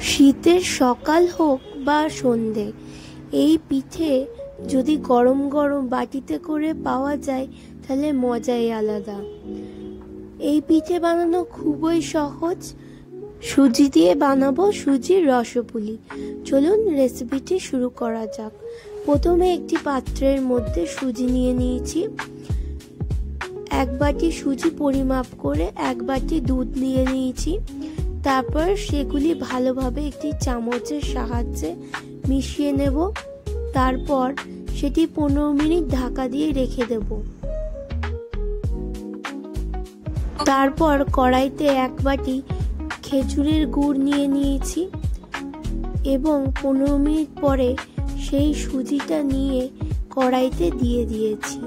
শীতের সকাল হোক বা সন্ধে, এই পিঠে যদি গরম গরম বাটিতে করে পাওয়া যায় তাহলে মজাই আলাদা। এই পিঠে বানানো খুবই সহজ। সুজি দিয়ে বানাবো সুজির রসপুলি। চলুন রেসিপিটি শুরু করা যাক। প্রথমে একটি পাত্রের মধ্যে সুজি নিয়ে নিয়েছি। এক বাটি সুজি পরিমাপ করে এক বাটি দুধ নিয়ে নিয়েছি। তারপর সেগুলি ভালোভাবে একটি চামচের সাহায্যে মিশিয়ে নেব। তারপর সেটি 15 মিনিট ঢাকা দিয়ে রেখে দেব। তারপর কড়াইতে এক বাটি খেজুরের গুড় নিয়ে নিয়েছি এবং 15 মিনিট পরে সেই সুজিটা নিয়ে কড়াইতে দিয়ে দিয়েছি।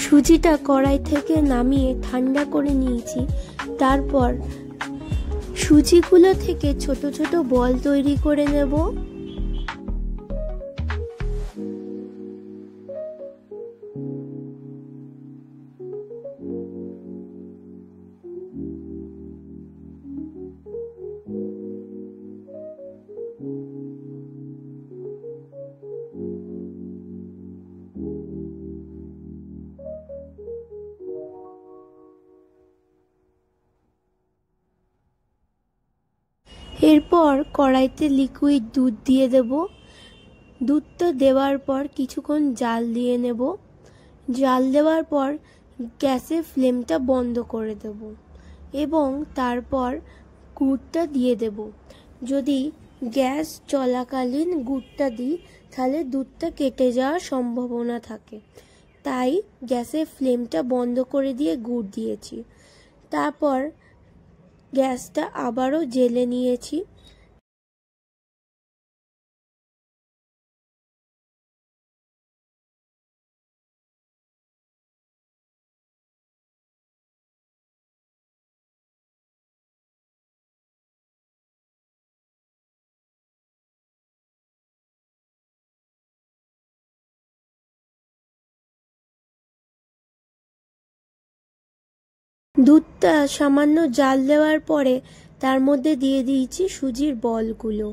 সুজিটা কড়াই থেকে নামিয়ে ঠান্ডা করে নিয়েছি। তারপর সুজিগুলো থেকে ছোট ছোট বল তৈরি করে নেব। এরপর কড়াইতে লিকুইড দুধ দিয়ে দেব। দুধটা দেওয়ার পর কিছুক্ষণ জাল দিয়ে নেব। জাল দেওয়ার পর গ্যাসের ফ্লেমটা বন্ধ করে দেব এবং তারপর গুড়টা দিয়ে দেব। যদি গ্যাস চলাকালীন গুড়টা দিই তাহলে দুধটা কেটে যাওয়ার সম্ভাবনা থাকে, তাই গ্যাসের ফ্লেমটা বন্ধ করে দিয়ে গুড় দিয়েছি। তারপর গ্যাসটা আবারও জ্বেলে নিয়েছি। দুধটা সামান্য জাল দেওয়ার পরে তার মধ্যে দিয়ে দিয়েছি সুজির বলগুলো।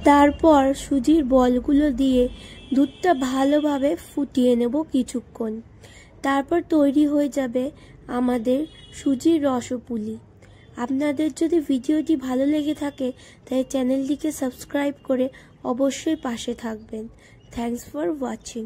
তারপর সুজির বলগুলো দিয়ে দুধটা ভালোভাবে ফুটিয়ে নেব কিছুক্ষণ। তারপর তৈরি হয়ে যাবে আমাদের সুজির রসপুলি। আপনাদের যদি ভিডিওটি ভালো লেগে থাকে তাই চ্যানেলটিকে সাবস্ক্রাইব করে অবশ্যই পাশে থাকবেন। Thanks for watching.